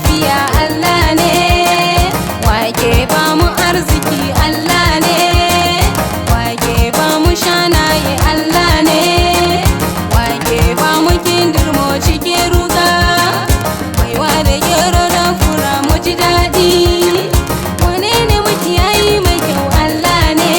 lafiya Allah ne, wake ba mu arziki Allah ne, wake ba mu shanaye Allah ne, wake ba mu kindirmo cikin ruga, baiwa da gero da fura mu ji daɗi. Wane ne makiyayi mai kyau Allah ne,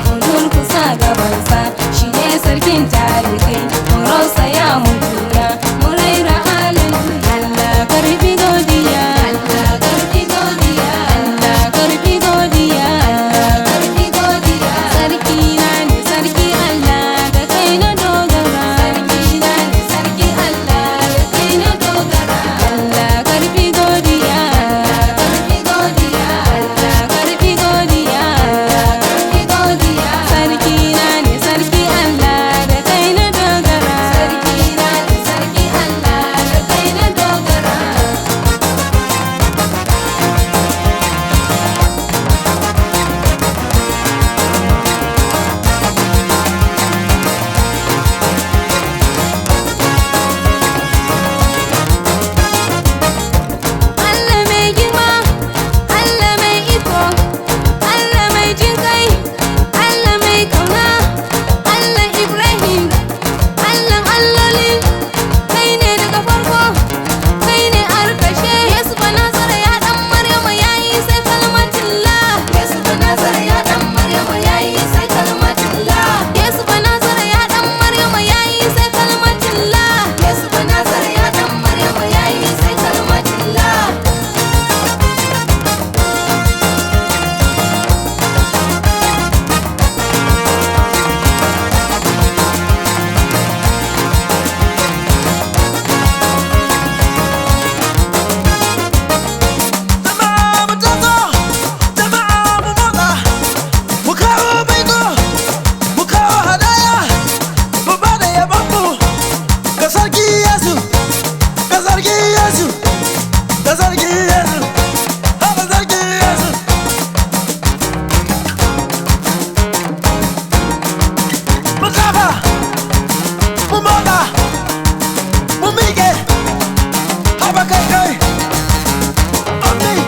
mu durkusa gabansa shi ne sarkin tarihi, mu rausaya mu juya mu raira halin Allah karfi godiya, Allah karfi godiya, Allah karfi godiya, Allah karfi godiya. Sarki na ne sarki Allah da kai na dogara, sarki na ne sarki Allah da kai na dogara. Allah karfi godiya, Allah karfi godiya, Allah karfi godiya, Allah karfi godiya. Sarki na ne sarki Allah da kai na dogara, sarki na ne sarki Allah da kai na dogara. Allah mai girma, Allah mai iko, Allah mai jin kai, Allah mai kauna, Allah Ibrahim, Allah alloli, kai ne daga farko, kai ne har ƙarshe. Yesu ba Nazara ya ɗan Maryama ya yi sai kalmatullah. Yesu ba Nazara ya ɗan Maryama ya yi sai kalmatullah. Yesu ba Nazara ya ɗan Maryama ya yi sai kalmatullah. Yesu ba Nazara ya ɗan Maryama ya yi sai kalmatullah. Jama'a mu taso, jama'a mu motsa, mu kawo baiko, mu kawo hadaya, mu bada yabonmu ga sarki Yesu, ga sarki Yesu, ga sarki Yesu, ga sarki Yesu. Mu kafa, mu motsa, mu miƙe, haba kai kai. Amen.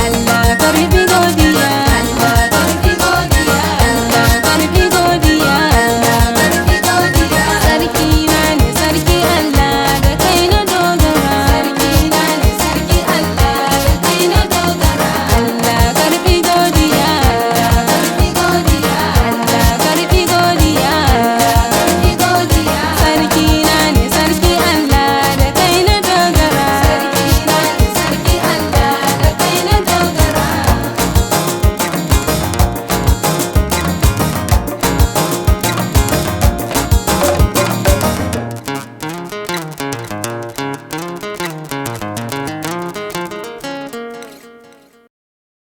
Allah karfi godiya.